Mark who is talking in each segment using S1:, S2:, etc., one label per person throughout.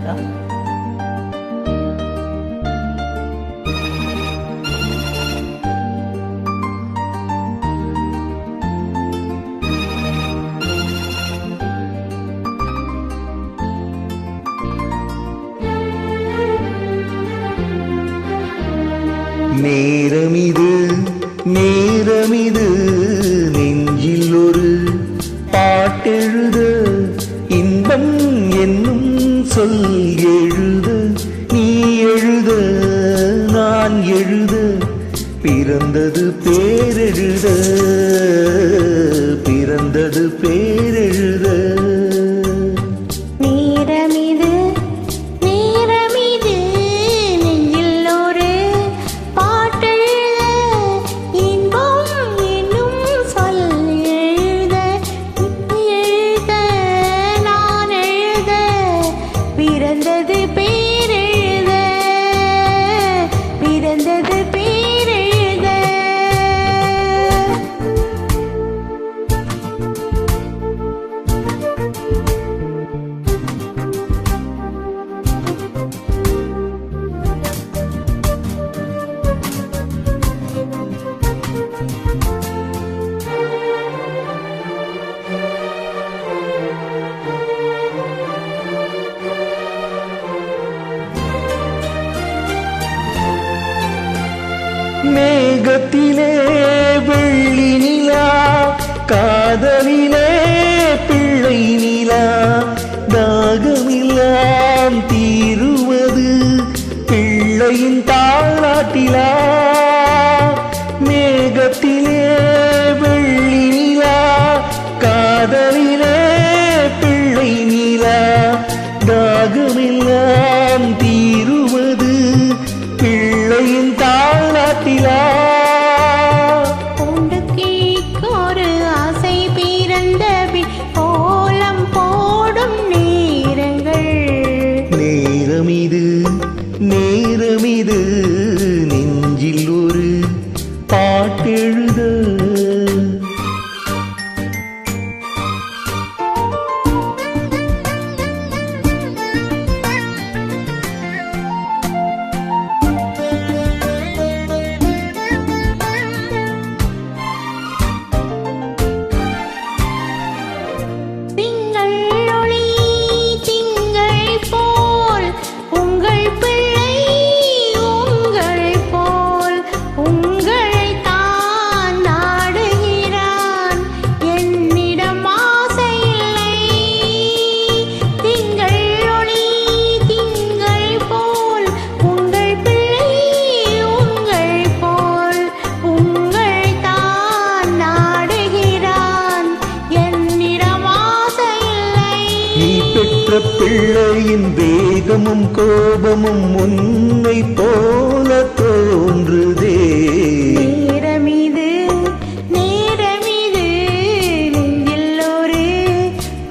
S1: பாடியிருக்காங்க.
S2: நேரமிது நேரமிது நெஞ்சில் ஒரு பாட்டெழுத இன்பம் என்னும் சொல் எழுத நீ எழுத நான் எழுத பிறந்தது பேரெழுத பிறந்தது பேரெழுத மேகத்திலே வெள்ளி நிலா காதலிலே பிள்ளை நிலா தாகமில்லாம் தீருவது பிள்ளையின் தாளாட்டிலா மேகத்திலே வெள்ளி நிலா காதலிலே பிள்ளை நிலா தாகமில்லாம் தீருவது பிள்ளையின் தாளாட்டிலா
S3: ஒரு ஆசை பிறந்த கோலம் போடும் நேரங்கள்
S2: நேரமிது நேரமிது நெஞ்சில் ஒரு பாட்டெழுத பிள்ளையின் வேகமும் கோபமும் உன்னை போல தோன்றுதே
S3: நேரமிது நேரமிது நெஞ்சில் ஒரு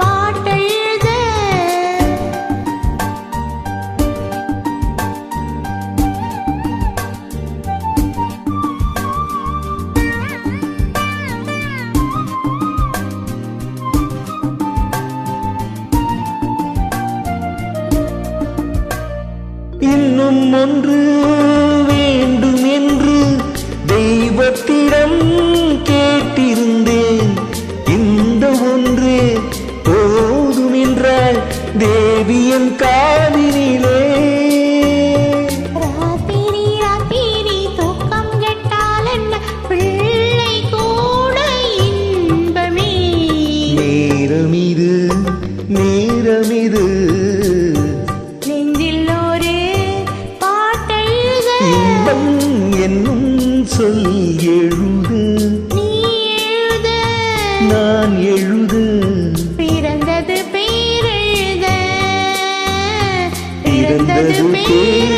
S3: பாட்டெழுத
S2: இன்னும் ஒன்று வேண்டும் என்று தெய்வத்திடம் கேட்டிருந்தேன் இந்த ஒன்றே போதும் என்றால் தேவியன் காதினிலே
S3: ராத்திரி ராத்திரி தூக்கம் கெட்டால் என்ன பிள்ளை கூட இன்பமே
S2: நேரமிது நேரமிது இன்பம் என்னும் சொல் எழுது
S3: நீ எழுத
S2: நான் எழுத
S3: பிறந்தது பேரெழுத
S2: பிறந்தது பேர்